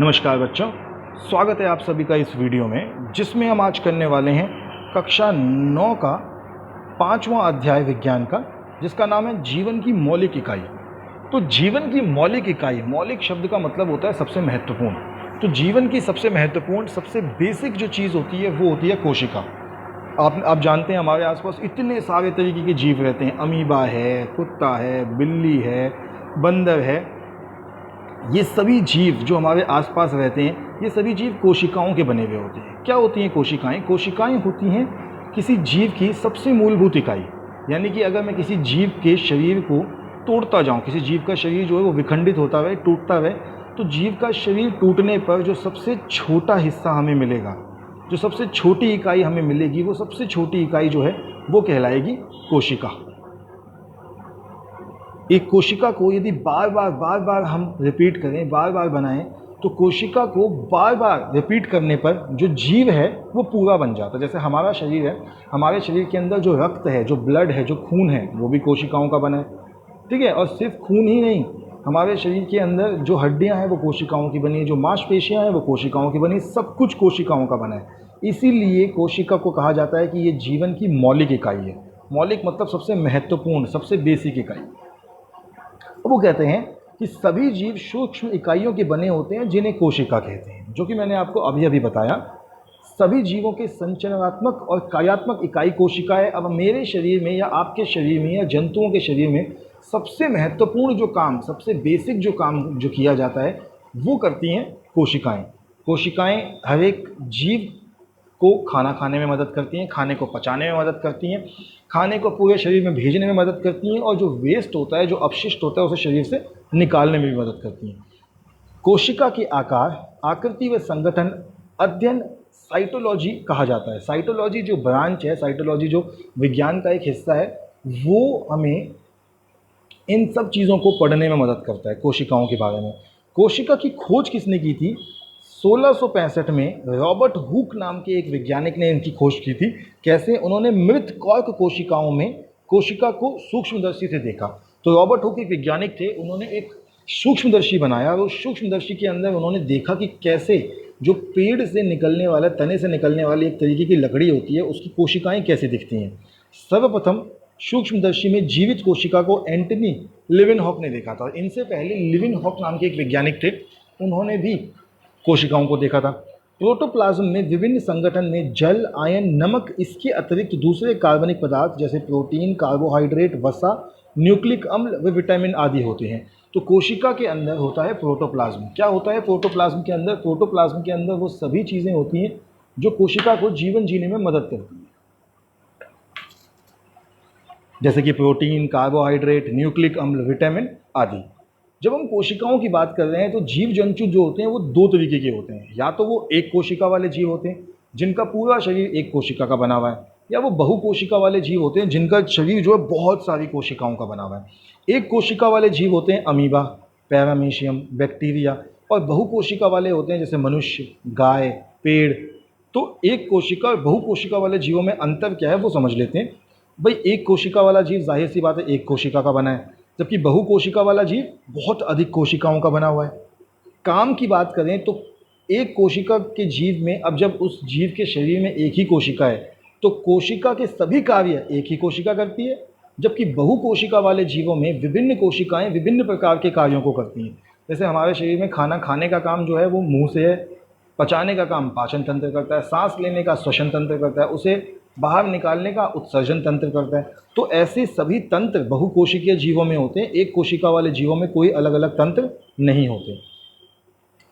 नमस्कार बच्चों, स्वागत है आप सभी का इस वीडियो में, जिसमें हम आज करने वाले हैं कक्षा 9 का 5वां अध्याय विज्ञान का, जिसका नाम है जीवन की मौलिक इकाई। तो जीवन की मौलिक इकाई, मौलिक शब्द का मतलब होता है सबसे महत्वपूर्ण। तो जीवन की सबसे महत्वपूर्ण, सबसे बेसिक जो चीज़ होती है वो होती है कोशिका। आप जानते हैं हमारे आसपास इतने सारे तरीके के जीव रहते हैं। अमीबा है, कुत्ता है, बिल्ली है, बंदर है। ये सभी जीव जो हमारे आसपास रहते हैं, ये सभी जीव कोशिकाओं के बने हुए होते हैं। क्या होती हैं कोशिकाएं? कोशिकाएं होती हैं किसी जीव की सबसे मूलभूत इकाई। यानी कि अगर मैं किसी जीव के शरीर को तोड़ता जाऊं, किसी जीव का शरीर जो है वो विखंडित होता रहे, टूटता रहे, तो जीव का शरीर टूटने पर जो सबसे छोटा हिस्सा हमें मिलेगा, जो सबसे छोटी इकाई हमें मिलेगी, वो सबसे छोटी इकाई जो है वो कहलाएगी कोशिका। एक कोशिका को यदि बार बार हम रिपीट करें, बार बार बनाएं, तो कोशिका को बार बार रिपीट करने पर जो जीव है वो पूरा बन जाता है। जैसे हमारा शरीर है, हमारे शरीर के अंदर जो रक्त है, जो ब्लड है, जो खून है, वो भी कोशिकाओं का बना है। ठीक है, और सिर्फ खून ही नहीं, हमारे शरीर के अंदर जो हड्डियां हैं वो कोशिकाओं की बनी है, जो मांसपेशियां हैं वो कोशिकाओं की बनी है, सब कुछ कोशिकाओं का बना है। इसीलिए कोशिका को कहा जाता है कि ये जीवन की मौलिक इकाई है। मौलिक मतलब सबसे महत्वपूर्ण, सबसे बेसिक इकाई। वो कहते हैं कि सभी जीव सूक्ष्म इकाइयों के बने होते हैं, जिन्हें कोशिका कहते हैं, जो कि मैंने आपको अभी बताया। सभी जीवों के संरचनात्मक और कार्यात्मक इकाई कोशिका है। अब मेरे शरीर में या आपके शरीर में या जंतुओं के शरीर में सबसे महत्वपूर्ण जो काम, सबसे बेसिक जो काम जो किया जाता है, वो करती हैं कोशिकाएं। कोशिकाएं हर एक जीव को खाना खाने में मदद करती हैं, खाने को पचाने में मदद करती हैं, खाने को पूरे शरीर में भेजने में मदद करती हैं, और जो वेस्ट होता है, जो अपशिष्ट होता है, उसे शरीर से निकालने में भी मदद करती हैं। कोशिका के आकार, आकृति व संगठन अध्ययन साइटोलॉजी कहा जाता है। साइटोलॉजी जो ब्रांच है, साइटोलॉजी जो विज्ञान का एक हिस्सा है, वो हमें इन सब चीज़ों को पढ़ने में मदद करता है, कोशिकाओं के बारे में। कोशिका की खोज किसने की थी? 1665 में रॉबर्ट हुक नाम के एक वैज्ञानिक ने इनकी खोज की थी। कैसे? उन्होंने मृत कॉर्क कोशिकाओं में कोशिका को सूक्ष्मदर्शी से देखा। तो रॉबर्ट हुक एक वैज्ञानिक थे, उन्होंने एक सूक्ष्मदर्शी बनाया, और उस सूक्ष्मदर्शी के अंदर उन्होंने देखा कि कैसे जो पेड़ से निकलने वाला, तने से निकलने वाली एक तरीके की लकड़ी होती है, उसकी कोशिकाएं कैसे दिखती हैं। सर्वप्रथम सूक्ष्मदर्शी में जीवित कोशिका को एंटनी लिविनहॉक ने देखा था। इनसे पहले लिविनहॉक नाम के एक वैज्ञानिक थे, उन्होंने भी कोशिकाओं को देखा था। प्रोटोप्लाज्म में विभिन्न संगठन में जल, आयन, नमक, इसके अतिरिक्त दूसरे कार्बनिक पदार्थ जैसे प्रोटीन, कार्बोहाइड्रेट, वसा, न्यूक्लिक अम्ल व विटामिन आदि होते हैं। तो कोशिका के अंदर होता है प्रोटोप्लाज्म। क्या होता है प्रोटोप्लाज्म के अंदर? प्रोटोप्लाज्म के अंदर वो सभी चीज़ें होती हैं जो कोशिका को जीवन जीने में मदद करती हैं, जैसे कि प्रोटीन, कार्बोहाइड्रेट, न्यूक्लिक अम्ल, विटामिन आदि। जब हम कोशिकाओं की बात कर रहे हैं तो जीव जंतु जो होते हैं वो दो तरीके के होते हैं। या तो वो एक कोशिका वाले जीव होते हैं जिनका पूरा शरीर एक कोशिका का बना हुआ है, या वो बहुकोशिका वाले जीव होते हैं जिनका शरीर जो है बहुत सारी कोशिकाओं का बना हुआ है। एक कोशिका वाले जीव होते हैं अमीबा, पैरामीशियम, बैक्टीरिया, और बहुकोशिका वाले होते हैं जैसे मनुष्य, गाय, पेड़। तो एक कोशिका और बहुकोशिका वाले जीवों में अंतर क्या है वो समझ लेते हैं। भाई, एक कोशिका वाला जीव जाहिर सी बात है एक कोशिका का बना है, जबकि बहुकोशिका वाला जीव बहुत अधिक कोशिकाओं का बना हुआ है। काम की बात करें तो एक कोशिका के जीव में, अब जब उस जीव के शरीर में एक ही कोशिका है, तो कोशिका के सभी कार्य एक ही कोशिका करती है, जबकि बहुकोशिका वाले जीवों में विभिन्न कोशिकाएं विभिन्न प्रकार के कार्यों को करती हैं। जैसे हमारे शरीर में खाना खाने का काम जो है वो मुंह से है, पचाने का काम पाचन तंत्र करता है, सांस लेने का श्वसन तंत्र करता है, उसे बाहर निकालने का उत्सर्जन तंत्र करता है। तो ऐसे सभी तंत्र बहुकोशिकीय जीवों में होते हैं, एक कोशिका वाले जीवों में कोई अलग अलग तंत्र नहीं होते।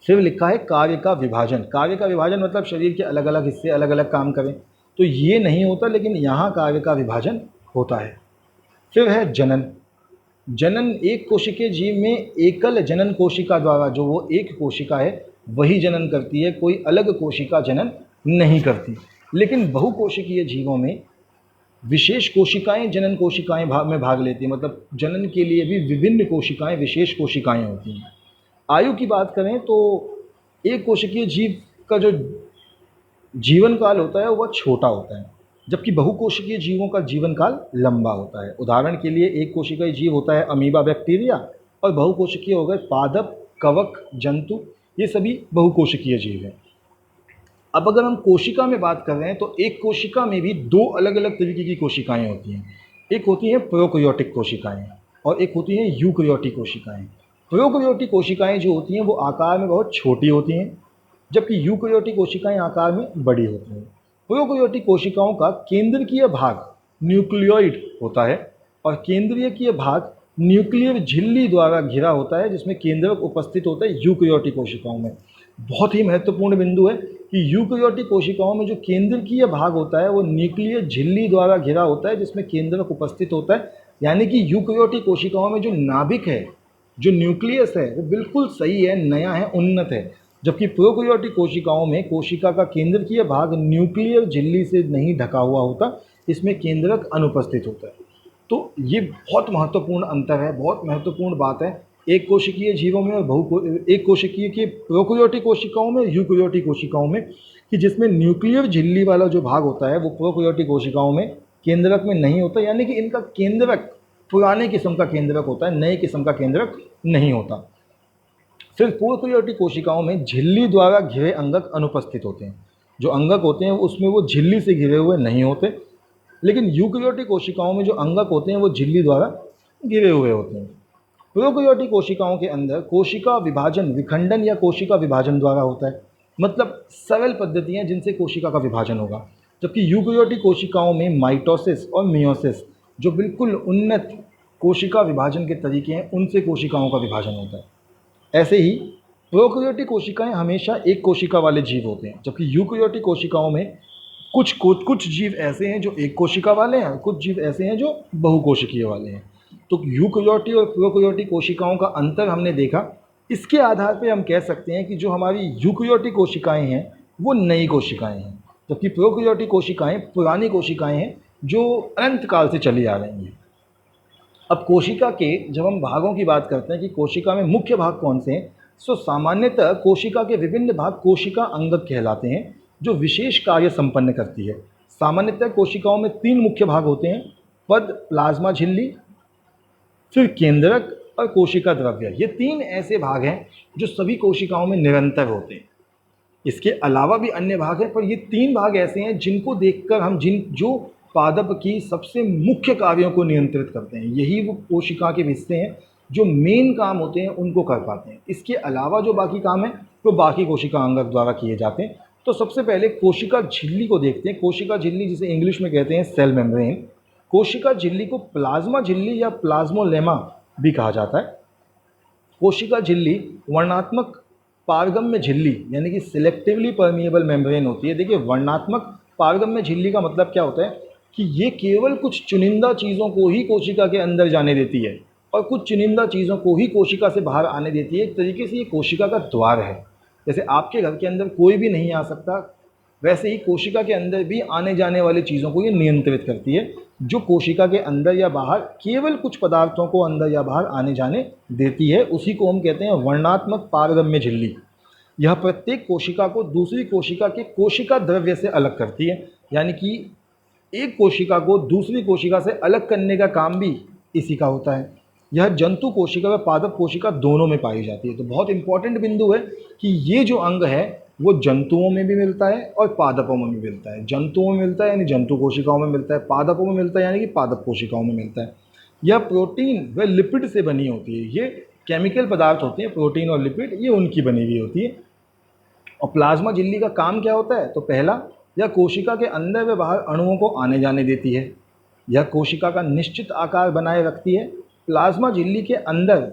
फिर लिखा है कार्य का विभाजन। कार्य का विभाजन मतलब शरीर के अलग अलग हिस्से अलग अलग काम करें, तो ये नहीं होता, लेकिन यहाँ कार्य का विभाजन होता है। फिर है जनन। जनन एक कोशिकीय जीव में एकल जनन कोशिका द्वारा, जो वो एक कोशिका है वही जनन करती है, कोई अलग कोशिका जनन नहीं करती। लेकिन बहुकोशिकीय जीवों में विशेष कोशिकाएं जनन कोशिकाएं में भाग लेती हैं, मतलब जनन के लिए भी विभिन्न कोशिकाएं, विशेष कोशिकाएं होती हैं। आयु की बात करें तो एक कोशिकीय जीव का जो जीवन काल होता है वह छोटा होता है, जबकि बहुकोशिकीय जीवों का जीवन काल लंबा होता है। उदाहरण के लिए एक कोशिकीय जीव होता है अमीबा, बैक्टीरिया, और बहुकोशिकीय हो गए पादप, कवक, जंतु, ये सभी बहुकोशिकीय जीव हैं। अब अगर हम कोशिका में बात कर रहे हैं तो एक कोशिका में भी दो अलग अलग तरीके की कोशिकाएं होती हैं। एक होती हैं प्रोकैरियोटिक कोशिकाएं और एक होती हैं यूकैरियोटिक कोशिकाएं। प्रोकैरियोटिक कोशिकाएं जो होती हैं वो आकार में बहुत छोटी होती हैं, जबकि यूकैरियोटिक कोशिकाएं आकार में बड़ी होती हैं। प्रोकैरियोटिक कोशिकाओं का केंद्रकीय भाग न्यूक्लियोइड होता है और केंद्रीयकीय भाग न्यूक्लियर झिल्ली द्वारा घिरा होता है, जिसमें केंद्रक उपस्थित होता है यूकैरियोटिक कोशिकाओं में। बहुत ही महत्वपूर्ण बिंदु है कि यूकैरियोटिक कोशिकाओं में जो केंद्रकीय भाग होता है वो न्यूक्लियर झिल्ली द्वारा घिरा होता है, जिसमें केंद्रक उपस्थित होता है। यानी कि यूकैरियोटिक कोशिकाओं में जो नाभिक है, जो न्यूक्लियस है, वो बिल्कुल सही है, नया है, उन्नत है। जबकि प्रोकैरियोटिक कोशिकाओं में कोशिका का केंद्रकीय भाग न्यूक्लियर झिल्ली से नहीं ढका हुआ होता, इसमें केंद्रक अनुपस्थित होता है। तो ये बहुत महत्वपूर्ण अंतर है, बहुत महत्वपूर्ण बात है एक कोशिकीय जीवों में और एक कोशिकीय के प्रोकैरियोटिक कोशिकाओं में, यूकैरियोटिक कोशिकाओं में, कि जिसमें न्यूक्लियर झिल्ली वाला जो भाग होता है वो प्रोकैरियोटिक कोशिकाओं में केंद्रक में नहीं होता। यानी कि इनका केंद्रक पुराने किस्म का केंद्रक होता है, नए किस्म का केंद्रक नहीं होता। फिर प्रोकैरियोटिक कोशिकाओं में झिल्ली द्वारा घिरे अंगक अनुपस्थित होते हैं। जो अंगक होते हैं उसमें वो झिल्ली से घिरे हुए नहीं होते, लेकिन यूकैरियोटिक कोशिकाओं में जो अंगक होते हैं वो झिल्ली द्वारा घिरे हुए होते हैं। प्रोकैरियोटिक कोशिकाओं के अंदर कोशिका विभाजन विखंडन या कोशिका विभाजन द्वारा होता है, मतलब सरल पद्धतियाँ जिनसे कोशिका का विभाजन होगा। जबकि यूकैरियोटिक कोशिकाओं में माइटोसिस और मियोसिस, जो बिल्कुल उन्नत कोशिका विभाजन के तरीके हैं, उनसे कोशिकाओं का विभाजन होता है। ऐसे ही प्रोकैरियोटिक कोशिकाएं हमेशा एक कोशिका वाले जीव होते हैं, जबकि यूकैरियोटिक कोशिकाओं में कुछ जीव ऐसे हैं जो एक कोशिका वाले हैं, कुछ जीव ऐसे हैं जो बहुकोशिकीय वाले हैं। तो यूकैरियोटिक और प्रोकैरियोटिक कोशिकाओं का अंतर हमने देखा। इसके आधार पे हम कह सकते हैं कि जो हमारी यूकैरियोटिक कोशिकाएं हैं वो नई कोशिकाएं हैं, जबकि प्रोकैरियोटिक कोशिकाएं पुरानी कोशिकाएं हैं जो अनंत काल से चली आ रही हैं। अब कोशिका के जब हम भागों की बात करते हैं कि कोशिका में मुख्य भाग कौन से हैं, तो सामान्यतः कोशिका के विभिन्न भाग कोशिका अंगक कहलाते हैं, जो विशेष कार्य संपन्न करती है। सामान्यतः कोशिकाओं में 3 मुख्य भाग होते हैं, पद, प्लाज्मा झिल्ली, फिर केंद्रक और कोशिका द्रव्य। ये 3 ऐसे भाग हैं जो सभी कोशिकाओं में निरंतर होते हैं। इसके अलावा भी अन्य भाग हैं, पर ये 3 भाग ऐसे हैं जिनको देखकर हम जो पादप की सबसे मुख्य कार्यों को नियंत्रित करते हैं, यही वो कोशिका के हिस्से हैं जो मेन काम होते हैं उनको कर पाते हैं। इसके अलावा जो बाकी काम है वो बाकी कोशिका अंगक द्वारा किए जाते हैं। तो सबसे पहले कोशिका झिल्ली को देखते हैं। कोशिका झिल्ली, जिसे इंग्लिश में कहते हैं सेल मेम्ब्रेन, कोशिका झिल्ली को प्लाज्मा झिल्ली या प्लाज्मोलेमा भी कहा जाता है। कोशिका झिल्ली वर्णात्मक पारगम्य झिल्ली यानी कि सिलेक्टिवली परमिएबल मेम्ब्रेन होती है। देखिए, वर्णात्मक पारगम्य झिल्ली का मतलब क्या होता है कि ये केवल कुछ चुनिंदा चीज़ों को ही कोशिका के अंदर जाने देती है और कुछ चुनिंदा चीज़ों को ही कोशिका से बाहर आने देती है। एक तरीके से ये कोशिका का द्वार है। जैसे आपके घर के अंदर कोई भी नहीं आ सकता, वैसे ही कोशिका के अंदर भी आने जाने वाली चीज़ों को ये नियंत्रित करती है। जो कोशिका के अंदर या बाहर केवल कुछ पदार्थों को अंदर या बाहर आने जाने देती है, उसी को हम कहते हैं वर्णात्मक पारगम्य झिल्ली। यह प्रत्येक कोशिका को दूसरी कोशिका के कोशिका द्रव्य से अलग करती है, यानी कि एक कोशिका को दूसरी कोशिका से अलग करने का काम भी इसी का होता है। यह जंतु कोशिका व पादप कोशिका दोनों में पाई जाती है। तो बहुत इंपॉर्टेंट बिंदु है कि ये जो अंग है वो जंतुओं में भी मिलता है और पादपों में भी मिलता है। जंतुओं में मिलता है यानी जंतु कोशिकाओं में मिलता है, पादपों में मिलता है यानी कि पादप कोशिकाओं में मिलता है। यह प्रोटीन व लिपिड से बनी होती है। ये केमिकल पदार्थ होते हैं, प्रोटीन और लिपिड, ये उनकी बनी हुई होती है। और प्लाज्मा झिल्ली का काम क्या होता है? तो पहला, यह कोशिका के अंदर व बाहर अणुओं को आने जाने देती है। यह कोशिका का निश्चित आकार बनाए रखती है। प्लाज्मा झिल्ली के अंदर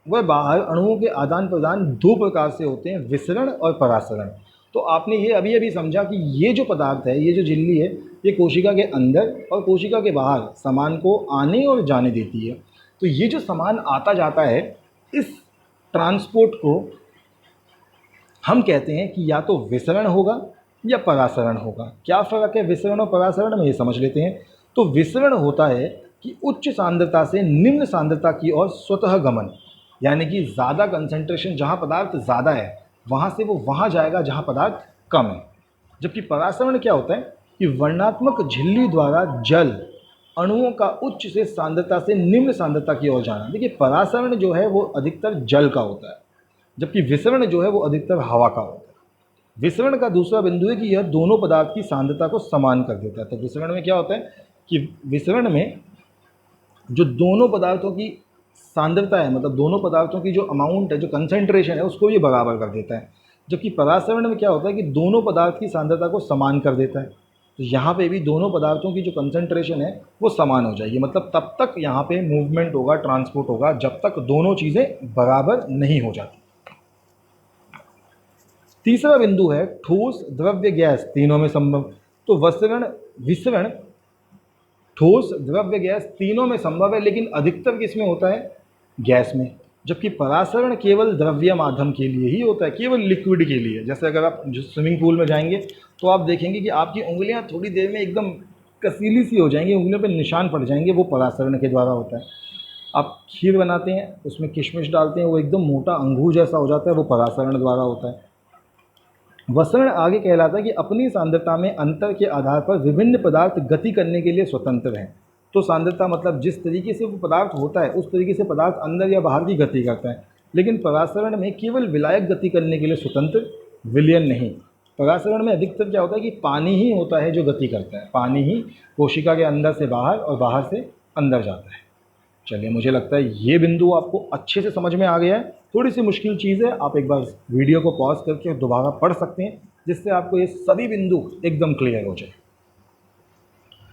व बाहर अणुओं के आदान प्रदान 2 प्रकार से होते हैं, विसरण और परासरण। तो आपने ये अभी अभी समझा कि ये जो पदार्थ है, ये जो झिल्ली है, ये कोशिका के अंदर और कोशिका के बाहर सामान को आने और जाने देती है। तो ये जो सामान आता जाता है, इस ट्रांसपोर्ट को हम कहते हैं कि या तो विसरण होगा या परासरण होगा। क्या फ़र्क है विसरण और परासरण में, ये समझ लेते हैं। तो विसरण होता है कि उच्च सांद्रता से निम्न सांद्रता की ओर स्वतः गमन, यानी कि ज़्यादा कंसंट्रेशन जहाँ पदार्थ ज़्यादा है वहाँ से वो वहाँ जाएगा जहाँ पदार्थ कम है। जबकि परासरण क्या होता है कि वर्णात्मक झिल्ली द्वारा जल अणुओं का उच्च से सांद्रता से निम्न सांद्रता की ओर जाना। देखिए, परासरण जो है वो अधिकतर जल का होता है, जबकि विसरण जो है वो अधिकतर हवा का होता है। विसरण का दूसरा बिंदु है कि यह दोनों पदार्थ की सांद्रता को समान कर देता है। तो विसरण में क्या होता है कि विसरण में जो दोनों पदार्थों की सांद्रता है, मतलब दोनों पदार्थों की जो अमाउंट है, जो कंसंट्रेशन है, उसको ये बराबर कर देता है। जबकि परासरण में क्या होता है कि दोनों पदार्थ की सांद्रता को समान कर देता है। तो यहाँ पे भी दोनों पदार्थों की जो कंसंट्रेशन है वो समान हो जाएगी, मतलब तब तक यहाँ पे मूवमेंट होगा, ट्रांसपोर्ट होगा, जब तक दोनों चीज़ें बराबर नहीं हो जाती। तीसरा बिंदु है ठोस, द्रव्य, गैस तीनों में संभव। तो विसरण ठोस, द्रव्य, गैस तीनों में संभव है, लेकिन अधिकतर किस में होता है? गैस में। जबकि परासरण केवल द्रव्य माध्यम के लिए ही होता है, केवल लिक्विड के लिए। जैसे अगर आप जो स्विमिंग पूल में जाएंगे तो आप देखेंगे कि आपकी उंगलियां थोड़ी देर में एकदम कसीली सी हो जाएंगी, उंगलियों पर निशान पड़ जाएंगे, वो परासरण के द्वारा होता है। आप खीर बनाते हैं, उसमें किशमिश डालते हैं, वो एकदम मोटा अंगूर जैसा हो जाता है, वो परासरण द्वारा होता है। वसरण आगे कहलाता है कि अपनी सांद्रता में अंतर के आधार पर विभिन्न पदार्थ गति करने के लिए स्वतंत्र हैं। तो सांद्रता मतलब जिस तरीके से वो पदार्थ होता है उस तरीके से पदार्थ अंदर या बाहर की गति करता है। लेकिन परासरण में केवल विलायक गति करने के लिए स्वतंत्र, विलयन नहीं। परासरण में अधिकतर क्या होता है कि पानी ही होता है जो गति करता है, पानी ही कोशिका के अंदर से बाहर और बाहर से अंदर जाता है। चलिए, मुझे लगता है ये बिंदु आपको अच्छे से समझ में आ गया है। थोड़ी सी मुश्किल चीज़ है, आप एक बार वीडियो को पॉज करके दोबारा पढ़ सकते हैं, जिससे आपको ये सभी बिंदु एकदम क्लियर हो जाए।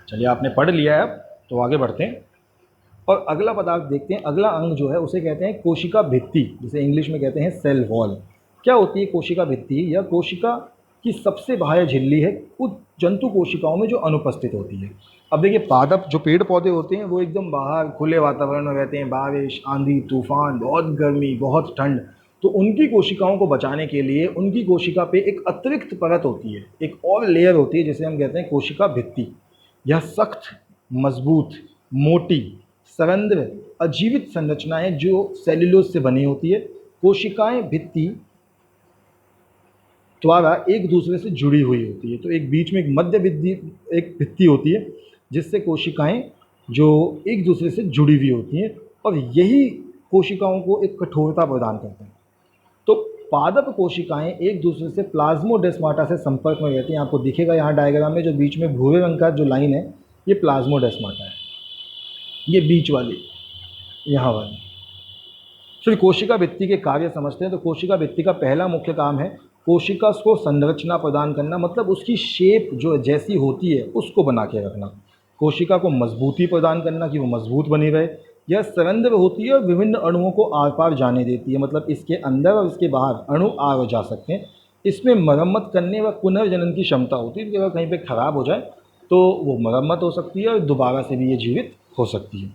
चलिए, आपने पढ़ लिया है, अब तो आगे बढ़ते हैं और अगला पदार्थ देखते हैं। अगला अंग जो है उसे कहते हैं कोशिका भित्ति, जिसे इंग्लिश में कहते हैं सेल वॉल। क्या होती है कोशिका भित्ति? यह कोशिका की सबसे बाह्य झिल्ली है उस जंतु कोशिकाओं में जो अनुपस्थित होती है। अब देखिए, पादप जो पेड़ पौधे होते हैं वो एकदम बाहर खुले वातावरण में रहते हैं, बारिश, आंधी, तूफान, बहुत गर्मी, बहुत ठंड, तो उनकी कोशिकाओं को बचाने के लिए उनकी कोशिका पे एक अतिरिक्त परत होती है, एक और लेयर होती है, जिसे हम कहते हैं कोशिका भित्ति। यह सख्त, मजबूत, मोटी, सरंध्र, अजीवित संरचनाएं जो सेल्यूलोज से बनी होती है। कोशिकाएं भित्ति द्वारा एक दूसरे से जुड़ी हुई होती है। तो एक बीच में एक भित्ति होती है जिससे कोशिकाएं जो एक दूसरे से जुड़ी हुई होती हैं, और यही कोशिकाओं को एक कठोरता प्रदान करते हैं। तो पादप कोशिकाएं एक दूसरे से प्लाज्मोडेस्माटा से संपर्क में रहती हैं। आपको दिखेगा यहाँ डायग्राम में जो बीच में भूरे रंग का जो लाइन है, ये प्लाज्मोडेस्माटा है, ये बीच वाली, यहाँ वाली। फिर कोशिका भित्ति के कार्य समझते हैं। तो कोशिका भित्ति का पहला मुख्य काम है कोशिका को संरचना प्रदान करना, मतलब उसकी शेप जो जैसी होती है उसको बना के रखना। कोशिका को मजबूती प्रदान करना कि वो मजबूत बनी रहे। यह सरंध्र होती है और विभिन्न अणुओं को आर पार जाने देती है, मतलब इसके अंदर और इसके बाहर अणु आ और जा सकते हैं। इसमें मरम्मत करने व पुनर्जनन की क्षमता होती है, अगर कहीं पे खराब हो जाए तो वो मरम्मत हो सकती है और दोबारा से भी ये जीवित हो सकती है।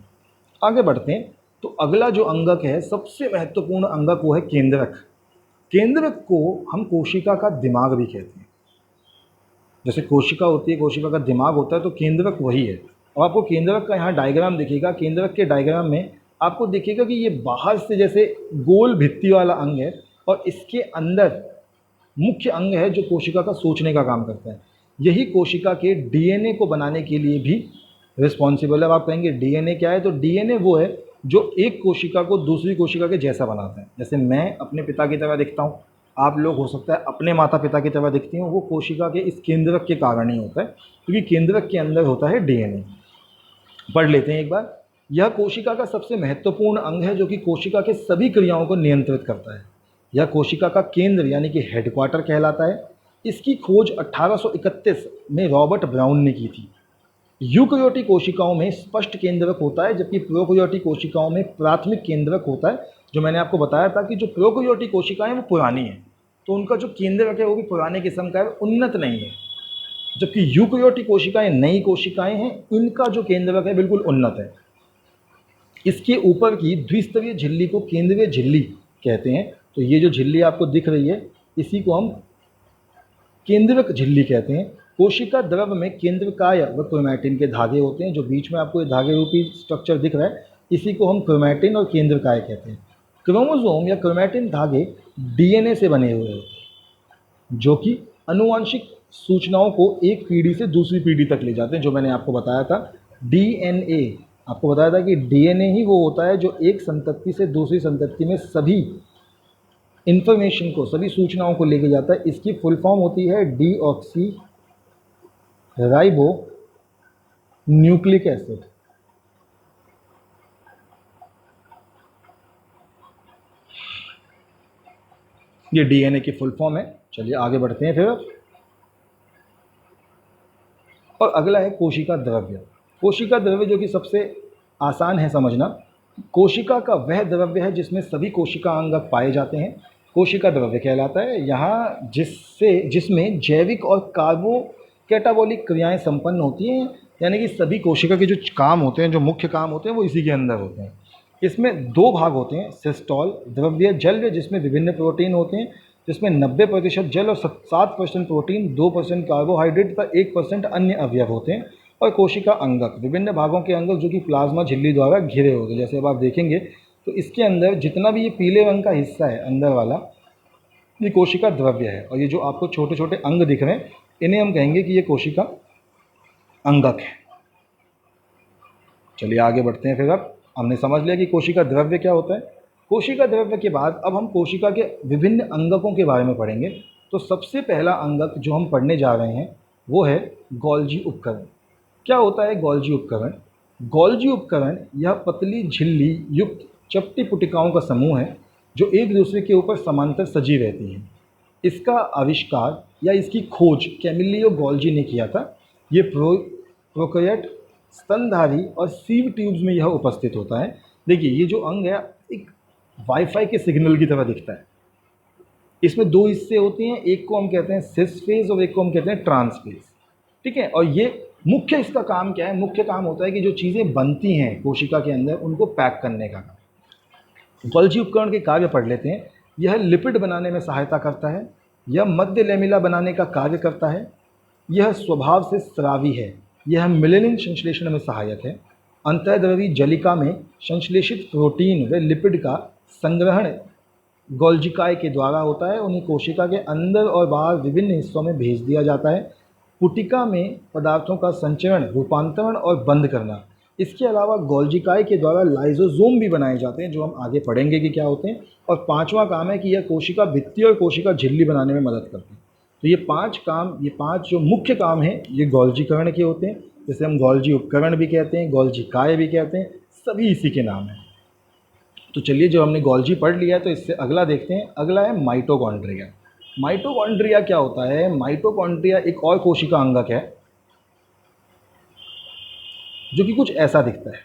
आगे बढ़ते हैं। तो अगला जो अंगक है, सबसे महत्वपूर्ण अंगक, वो है केंद्रक। केंद्रक को हम कोशिका का दिमाग भी कहते हैं। जैसे कोशिका होती है, कोशिका का दिमाग होता है, तो केंद्रक वही है। और आपको केंद्रक का यहाँ डायग्राम दिखेगा। केंद्रक के डायग्राम में आपको दिखेगा कि ये बाहर से जैसे गोल भित्ति वाला अंग है, और इसके अंदर मुख्य अंग है जो कोशिका का सोचने का काम करता है। यही कोशिका के डीएनए को बनाने के लिए भी रिस्पॉन्सिबल है। अब आप कहेंगे डीएनए क्या है? तो डीएनए वो है जो एक कोशिका को दूसरी कोशिका के जैसा बनाता है। जैसे मैं अपने पिता की तरह दिखता हूँ, आप लोग हो सकता है अपने माता पिता की तरह दिखती हैं, वो कोशिका के इस केंद्रक के कारण ही होता है, क्योंकि केंद्रक के अंदर होता है डीएनए। पढ़ लेते हैं एक बार। यह कोशिका का सबसे महत्वपूर्ण अंग है जो कि कोशिका के सभी क्रियाओं को नियंत्रित करता है। यह कोशिका का केंद्र यानी कि हेडक्वार्टर कहलाता है। इसकी खोज 1831 में रॉबर्ट ब्राउन ने की थी। यूकेरियोटिक कोशिकाओं में स्पष्ट केंद्रक होता है, जबकि प्रोकैरियोटिक कोशिकाओं में प्राथमिक केंद्रक होता है। जो मैंने आपको बताया था कि जो प्रोकैरियोटिक कोशिकाएं वो पुरानी हैं, तो उनका जो केंद्रक है वो भी पुराने किस्म का है, उन्नत नहीं है। जबकि यूकेरियोटिक कोशिकाएं नई कोशिकाएं हैं, इनका जो केंद्रक है बिल्कुल उन्नत है। इसके ऊपर की द्विस्तरीय झिल्ली को केंद्रीय झिल्ली कहते हैं। तो ये जो झिल्ली आपको दिख रही है, इसी को हम केंद्रक झिल्ली कहते हैं। कोशिका द्रव में केंद्रकाय व क्रोमैटिन के धागे होते हैं। जो बीच में आपको ये धागे रूपी स्ट्रक्चर दिख रहा है, इसी को हम क्रोमैटिन और केंद्रकाय कहते हैं। क्रोमोसोम या क्रोमैटिन धागे डीएनए से बने हुए होते हैं, जो कि आनुवंशिक सूचनाओं को एक पीढ़ी से दूसरी पीढ़ी तक ले जाते हैं। जो मैंने आपको बताया था डीएनए, आपको बताया था कि डीएनए ही वो होता है जो एक संतति से दूसरी संतति में सभी इंफॉर्मेशन को, सभी सूचनाओं को लेके जाता है। इसकी फुल फॉर्म होती है डीऑक्सी राइबो न्यूक्लिक एसिड। ये डीएनए की फुल फॉर्म है। चलिए आगे बढ़ते हैं फिर। और अगला है कोशिका द्रव्य। कोशिका द्रव्य जो कि सबसे आसान है समझना। कोशिका का वह द्रव्य है जिसमें सभी कोशिका अंगक पाए जाते हैं, कोशिका द्रव्य कहलाता है। यहाँ जिसमें जैविक और कार्बो कैटाबॉलिक क्रियाएं संपन्न होती हैं, यानी कि सभी कोशिका के जो काम होते हैं, जो मुख्य काम होते हैं, वो इसी के अंदर होते हैं। इसमें दो भाग होते हैं, सिस्टोल द्रव्य जल जिसमें विभिन्न प्रोटीन होते हैं, जिसमें 90% जल और 7% प्रोटीन, 2% कार्बोहाइड्रेट तथा 1% अन्य अवयव होते हैं। और कोशिका अंगक विभिन्न भागों के अंगक जो कि प्लाज्मा झिल्ली द्वारा घिरे होते हैं। जैसे अब आप देखेंगे तो इसके अंदर जितना भी ये पीले रंग का हिस्सा है अंदर वाला, ये कोशिका द्रव्य है। और ये जो आपको छोटे छोटे अंग दिख रहे हैं, इन्हें हम कहेंगे कि ये कोशिका अंगक है। चलिए आगे बढ़ते हैं फिर। अब हमने समझ लिया कि कोशिका द्रव्य क्या होता है। कोशिका द्रव्य के बाद अब हम कोशिका के विभिन्न अंगकों के बारे में पढ़ेंगे। तो सबसे पहला अंगक जो हम पढ़ने जा रहे हैं वो है गोल्जी उपकरण। क्या होता है गोल्जी उपकरण? गोल्जी उपकरण यह पतली झिल्ली युक्त चपटी पुटिकाओं का समूह है जो एक दूसरे के ऊपर समांतर सजी रहती हैं। इसका आविष्कार या इसकी खोज कैमिलियो गोल्जी ने किया था। ये प्रोकैरियोट, स्तनधारी और सीव ट्यूब्स में यह उपस्थित होता है। देखिए ये जो अंग है एक वाईफाई के सिग्नल की तरह दिखता है। इसमें दो हिस्से होते हैं, एक को हम कहते हैं सिस फेज और एक को हम कहते हैं ट्रांस फेज। ठीक है, और ये मुख्य इसका काम क्या है? मुख्य काम होता है कि जो चीज़ें बनती हैं कोशिका के अंदर उनको पैक करने का काम। गोल्जी उपकरण के कार्य पढ़ लेते हैं। यह लिपिड बनाने में सहायता करता है, यह मध्य लैमेला बनाने का कार्य करता है, यह स्वभाव से स्रावी है, यह मिलेनिन संश्लेषण में सहायक है, अंतर्द्रवी जलिका में संश्लेषित प्रोटीन व लिपिड का संग्रहण गोल्जिकाय के द्वारा होता है। उन्हें कोशिका के अंदर और बाहर विभिन्न हिस्सों में भेज दिया जाता है। पुटिका में पदार्थों का संचरण, रूपांतरण और बंद करना। इसके अलावा गोल्जिकाय के द्वारा लाइजोसोम भी बनाए जाते हैं, जो हम आगे पढ़ेंगे कि क्या होते हैं। और पांचवा काम है कि यह कोशिका भित्ति और कोशिका झिल्ली बनाने में मदद करते हैं। तो ये पांच जो मुख्य काम हैं ये गोल्जीकरण के होते हैं। जैसे हम गोल्जी उपकरण भी कहते हैं, गोल्जिकाय भी कहते हैं, सभी इसी के नाम हैं। तो चलिए जो हमने गोल्जी पढ़ लिया है तो इससे अगला देखते हैं। अगला है माइटोकॉन्ड्रिया। माइटोकॉन्ड्रिया क्या होता है? माइटोकॉन्ड्रिया एक और कोशिका अंगक है जो कि कुछ ऐसा दिखता है।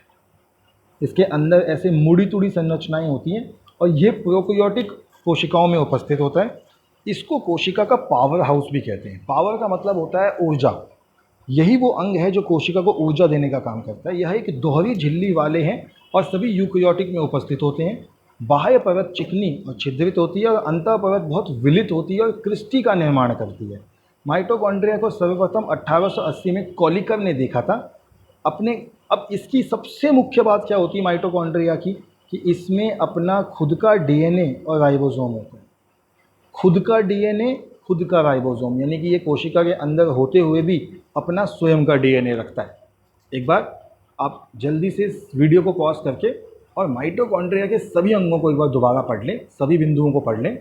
इसके अंदर ऐसे मुड़ी तुड़ी संरचनाएं होती हैं और ये प्रोकैरियोटिक कोशिकाओं में उपस्थित होता है। इसको कोशिका का पावर हाउस भी कहते हैं। पावर का मतलब होता है ऊर्जा। यही वो अंग है जो कोशिका को ऊर्जा देने का काम करता है। यह एक दोहरी झिल्ली वाले हैं और सभी यूकैरियोटिक में उपस्थित होते हैं। बाह्य परत चिकनी और छिद्रित होती है और अंतर परत बहुत विलित होती है और क्रिस्टी का निर्माण करती है। माइटोकॉन्ड्रिया को सर्वप्रथम 1880 में कॉलिकर ने देखा था। अब इसकी सबसे मुख्य बात क्या होती है माइटोकॉन्ड्रिया की, कि इसमें अपना खुद का डीएनए और राइबोसोम होता है। खुद का डीएनए, खुद का राइबोसोम, यानी कि ये कोशिका के अंदर होते हुए भी अपना स्वयं का डीएनए रखता है। एक बार आप जल्दी से इस वीडियो को पॉज करके और माइटोकॉन्ड्रिया के सभी अंगों को एक बार दोबारा पढ़ लें, सभी बिंदुओं को पढ़ लें।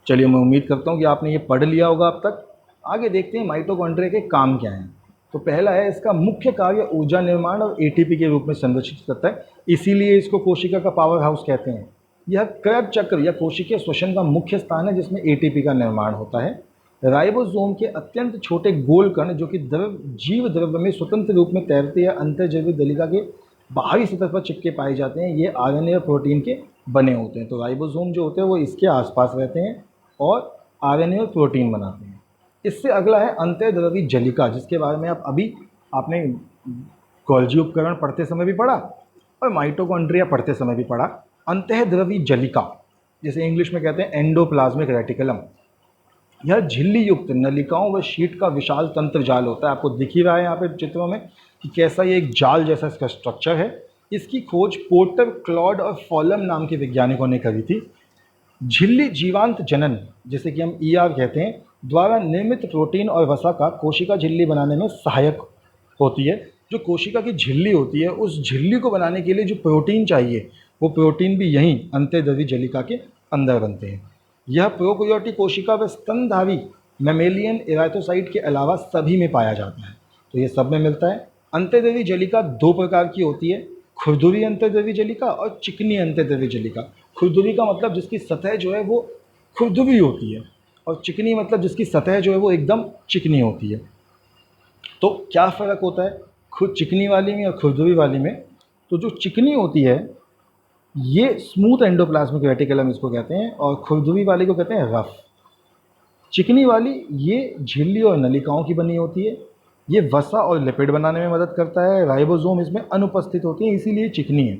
चलिए मैं उम्मीद करता हूँ कि आपने ये पढ़ लिया होगा अब तक। आगे देखते हैं माइटोकॉन्ड्रिया के काम क्या हैं। तो पहला है इसका मुख्य कार्य ऊर्जा निर्माण और एटीपी के रूप में संरक्षित करता है, इसीलिए इसको कोशिका का पावर हाउस कहते हैं। यह क्रैब चक्र या कोशिकीय श्वसन का मुख्य स्थान है जिसमें एटीपी का निर्माण होता है। राइबोसोम के अत्यंत छोटे गोल कण जो कि जीव द्रव्य में स्वतंत्र रूप में तैरते हैं, अंतर्जैविक दलिका के बाहरी सतह पर चिपके पाए जाते हैं। ये आरएनए और प्रोटीन के बने होते हैं। तो राइबोसोम जो होते हैं वो इसके आसपास रहते हैं और आरएनए और प्रोटीन बनाते हैं। इससे अगला है अंतर्द्रवी जलिका, जिसके बारे में आपने गोल्जी उपकरण पढ़ते समय भी पढ़ा और माइटोकॉन्ड्रिया पढ़ते समय भी पढ़ा। अंतर्द्रवी जलिका, जिसे इंग्लिश में कहते हैं एंडोप्लाज्मिक रेटिकुलम, यह झिल्ली युक्त नलिकाओं व शीट का विशाल तंत्र जाल होता है। आपको दिख ही रहा है यहाँ पे चित्रों में कि कैसा ये एक जाल जैसा इसका स्ट्रक्चर है। इसकी खोज पोर्टर, क्लॉड और फॉलम नाम के वैज्ञानिकों ने करी थी। झिल्ली जीवांत जनन, जिसे कि हम ईआर कहते हैं, द्वारा निर्मित प्रोटीन और वसा का कोशिका झिल्ली बनाने में सहायक होती है। जो कोशिका की झिल्ली होती है, उस झिल्ली को बनाने के लिए जो प्रोटीन चाहिए वो प्रोटीन भी यहीं अंतर्द्रव्य जलिका के अंदर बनते हैं। यह प्रोकैरियोटिक कोशिका व स्तनधारी मैमेलियन एराथोसाइट के अलावा सभी में पाया जाता है, तो ये सब में मिलता है। अंतर्द्रव्य जलिका दो प्रकार की होती है, खुरदुरी अंतर्द्रव्य जलिका और चिकनी अंतर्द्रव्य जलिका। खुरदुरी का मतलब जिसकी सतह जो है वो खुरदुरी होती है, और चिकनी मतलब जिसकी सतह जो है वो एकदम चिकनी होती है। तो क्या फ़र्क होता है खुद चिकनी वाली में और खुरदुरी वाली में? तो जो चिकनी होती है ये स्मूथ एंडोप्लाज्मिक रेटिकुलम इसको कहते हैं, और खुरदुरी वाली को कहते हैं रफ। चिकनी वाली ये झिल्ली और नलिकाओं की बनी होती है, ये वसा और लिपिड बनाने में मदद करता है, राइबोसोम इसमें अनुपस्थित होती हैं, इसीलिए चिकनी है।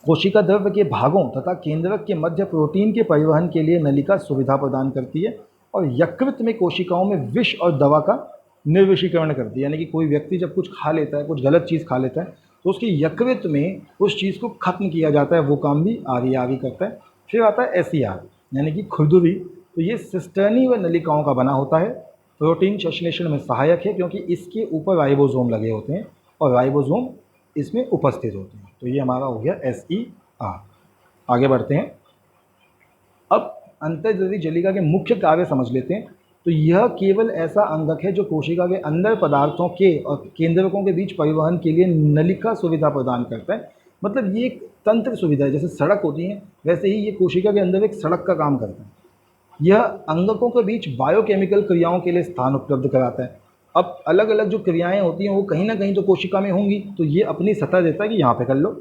कोशिका द्रव्य के भागों तथा केंद्रक के मध्य प्रोटीन के परिवहन के लिए नलिका सुविधा प्रदान करती है, और यकृत में कोशिकाओं में विष और दवा का निर्विषीकरण करती है। यानी कि कोई व्यक्ति जब कुछ खा लेता है, कुछ गलत चीज़ खा लेता है, तो उसके यकृत में उस चीज़ को खत्म किया जाता है, वो काम भी आगे करता है। फिर आता है एसीआर यानी कि खुरदुरी। तो ये सिस्टर्नी व नलिकाओं का बना होता है, प्रोटीन संश्लेषण में सहायक है क्योंकि इसके ऊपर राइबोसोम लगे होते हैं और राइबोसोम इसमें उपस्थित होते हैं। तो ये हमारा हो गया एसईआर। आगे बढ़ते हैं। अब अंतर्द्रव्य जलिका के मुख्य कार्य समझ लेते हैं। तो यह केवल ऐसा अंगक है जो कोशिका के अंदर पदार्थों के और केंद्रकों के बीच परिवहन के लिए नलिका सुविधा प्रदान करता है। मतलब ये एक तंत्र सुविधा है, जैसे सड़क होती है वैसे ही ये कोशिका के अंदर एक सड़क का काम करता है। यह अंगकों के बीच बायोकेमिकल क्रियाओं के लिए स्थान उपलब्ध कराता है। अब अलग अलग जो क्रियाएं होती हैं वो कहीं ना कहीं तो कोशिका में होंगी, तो ये अपनी सतह देता है कि यहाँ पे कर लो।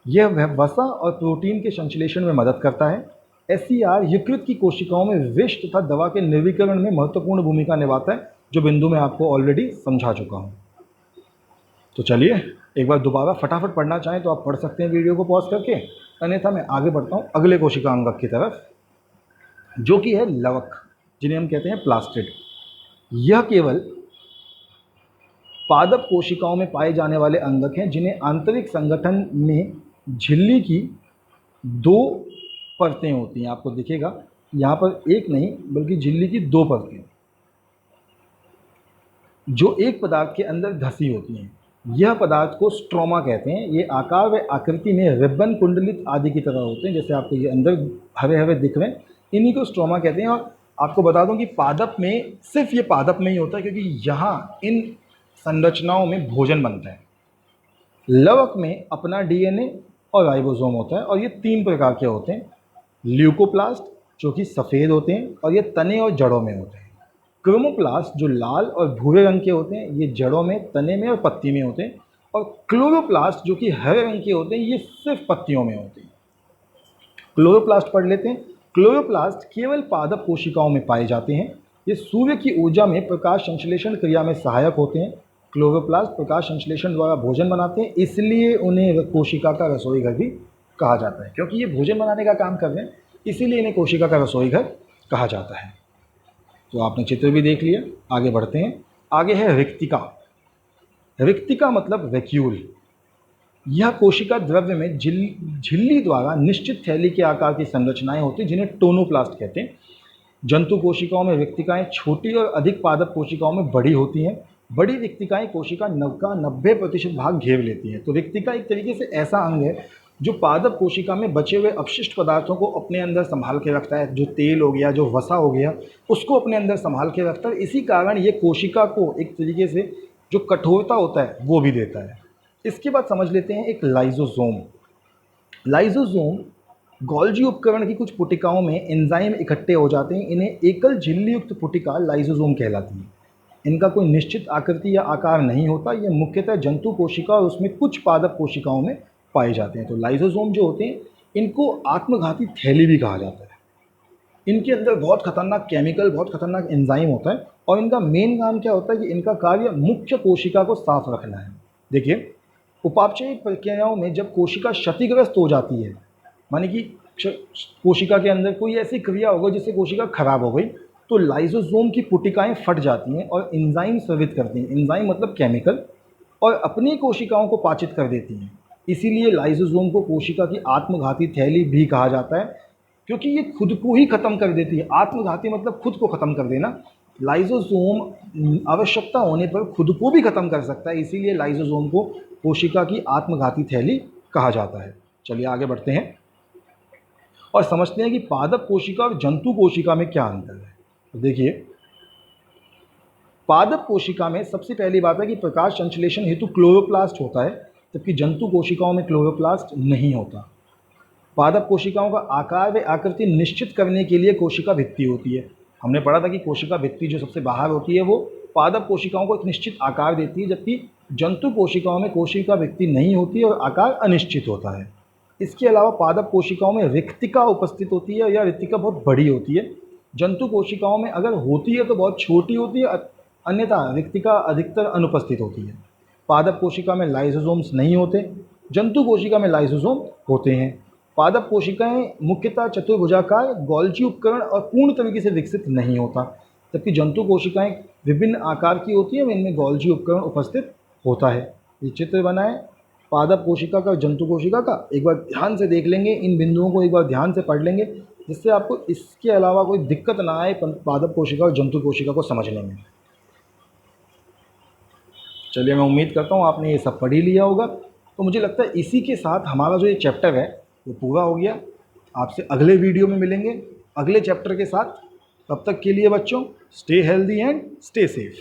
यह वसा और प्रोटीन के संश्लेषण में मदद करता है। एसईआर यकृत की कोशिकाओं में विष तथा दवा के निर्वीकरण में महत्वपूर्ण भूमिका निभाता है, जो बिंदु मैं आपको ऑलरेडी समझा चुका हूँ। तो चलिए एक बार दोबारा फटाफट पढ़ना चाहें तो आप पढ़ सकते हैं वीडियो को पॉज करके, अन्यथा मैं आगे बढ़ता हूँ अगले कोशिका अंगक की तरफ, जो कि है लवक, जिन्हें हम कहते हैं प्लास्टिड। यह केवल पादप कोशिकाओं में पाए जाने वाले अंगक हैं जिन्हें आंतरिक संगठन में झिल्ली की दो परतें होती हैं। आपको दिखेगा यहाँ पर एक नहीं बल्कि झिल्ली की दो परतें जो एक पदार्थ के अंदर धसी होती हैं। यह पदार्थ को स्ट्रोमा कहते हैं। ये आकार व आकृति में रिबन कुंडलित आदि की तरह होते हैं, जैसे आपको ये अंदर हरे हरे दिख रहे हैं, इन्हीं को स्ट्रोमा कहते हैं। और आपको बता दूं कि पादप में सिर्फ ये पादप में ही होता है क्योंकि यहाँ इन संरचनाओं में भोजन बनता है। लवक में अपना डीएनए और राइबोसोम होता है, और ये तीन प्रकार के होते हैं। ल्यूकोप्लास्ट जो कि सफ़ेद होते हैं और ये तने और जड़ों में होते हैं। क्रोमोप्लास्ट जो लाल और भूरे रंग के होते हैं, ये जड़ों में, तने में और पत्ती में होते हैं। और क्लोरोप्लास्ट जो कि हरे रंग के होते हैं, ये सिर्फ पत्तियों में होते हैं। क्लोरोप्लास्ट पढ़ लेते हैं। क्लोरोप्लास्ट केवल पादप कोशिकाओं में पाए जाते हैं। ये सूर्य की ऊर्जा में प्रकाश संश्लेषण क्रिया में सहायक होते हैं। क्लोरोप्लास्ट प्रकाश संश्लेषण द्वारा भोजन बनाते हैं, इसलिए उन्हें कोशिका का रसोई घर भी कहा जाता है। क्योंकि ये भोजन बनाने का काम कर रहे हैं, इसीलिए इन्हें कोशिका का रसोई घर कहा जाता है। तो आपने चित्र भी देख लिया, आगे बढ़ते हैं। आगे है रिक्तिका। रिक्तिका मतलब वैक्यूल। यह कोशिका द्रव्य में झिल्ली द्वारा निश्चित थैली के आकार की संरचनाएं होती हैं, जिन्हें टोनोप्लास्ट कहते हैं। जंतु कोशिकाओं में रिक्तिकाएं छोटी और अधिक पादप कोशिकाओं में बड़ी होती हैं। बड़ी रिक्तिकाएं कोशिका का 90% भाग घेर लेती हैं। तो रिक्तिका एक तरीके से ऐसा अंग है जो पादप कोशिका में बचे हुए अपशिष्ट पदार्थों को अपने अंदर संभाल के रखता है। जो तेल हो गया, जो वसा हो गया, उसको अपने अंदर संभाल के रखता है। इसी कारण ये कोशिका को एक तरीके से जो कठोरता होता है वो भी देता है। इसके बाद समझ लेते हैं एक लाइजोसोम। लाइजोसोम गोल्जी उपकरण की कुछ पुटिकाओं में एंजाइम इकट्ठे हो जाते हैं। इन्हें एकल झिल्ली युक्त पुटिका लाइजोसोम कहलाती है। इनका कोई निश्चित आकृति या आकार नहीं होता। ये मुख्यतः जंतु कोशिका और उसमें कुछ पादप कोशिकाओं में पाए जाते हैं। तो लाइजोसोम जो होते हैं इनको आत्मघाती थैली भी कहा जाता है। इनके अंदर बहुत खतरनाक केमिकल, बहुत खतरनाक एंजाइम होता है, और इनका मेन काम क्या होता है कि इनका कार्य मुख्य कोशिका को साफ रखना है। देखिए, उपापचयिक प्रक्रियाओं में जब कोशिका क्षतिग्रस्त हो जाती है, माने कि कोशिका के अंदर कोई ऐसी क्रिया हो गई जिससे कोशिका खराब हो गई, तो लाइजोसोम की पुटिकाएं फट जाती हैं और एंजाइम स्रावित करती हैं। एंजाइम मतलब केमिकल, और अपनी कोशिकाओं को पाचित कर देती हैं। इसीलिए लाइजोसोम को कोशिका की आत्मघाती थैली भी कहा जाता है, क्योंकि ये खुद को ही खत्म कर देती है। आत्मघाती मतलब खुद को खत्म कर देना। लाइजोसोम आवश्यकता होने पर खुद को भी खत्म कर सकता है, इसीलिए लाइजोसोम को कोशिका की आत्मघाती थैली कहा जाता है। चलिए आगे बढ़ते हैं और समझते हैं कि पादप कोशिका और जंतु कोशिका में क्या अंतर है। तो देखिए, पादप कोशिका में सबसे पहली बात है कि प्रकाश संश्लेषण हेतु क्लोरोप्लास्ट होता है, जबकि जंतु कोशिकाओं में क्लोरोप्लास्ट नहीं होता। पादप कोशिकाओं का आकार व आकृति निश्चित करने के लिए कोशिका भित्ति होती है। हमने पढ़ा था कि कोशिका भित्ति जो सबसे बाहर होती है वो पादप कोशिकाओं को एक निश्चित आकार देती है, जबकि जंतु कोशिकाओं में कोशिका भित्ति नहीं होती और आकार अनिश्चित होता है। इसके अलावा पादप कोशिकाओं में रिक्तिका उपस्थित होती है या रिक्तिका बहुत बड़ी होती है। जंतु कोशिकाओं में अगर होती है तो बहुत छोटी होती है, अन्यथा रिक्तिका अधिकतर अनुपस्थित होती है। पादप कोशिका में लाइसोसोम्स नहीं होते, जंतु कोशिका में लाइसोसोम होते हैं। पादप कोशिकाएं मुख्यतः चतुर्भुजाकार गोल्जी उपकरण और पूर्ण तरीके से विकसित नहीं होता, जबकि जंतु कोशिकाएं विभिन्न आकार की होती है, इनमें गोल्जी उपकरण उपस्थित होता है। ये चित्र बनाएं पादप कोशिका का, जंतु कोशिका का, एक बार ध्यान से देख लेंगे, इन बिंदुओं को एक बार ध्यान से पढ़ लेंगे, जिससे आपको इसके अलावा कोई दिक्कत ना आए पादप कोशिका और जंतु कोशिका को समझने में। चलिए, मैं उम्मीद करता हूँ आपने ये सब पढ़ ही लिया होगा। तो मुझे लगता है इसी के साथ हमारा जो ये चैप्टर है वो पूरा हो गया। आपसे अगले वीडियो में मिलेंगे अगले चैप्टर के साथ। तब तक के लिए बच्चों, stay healthy and stay safe.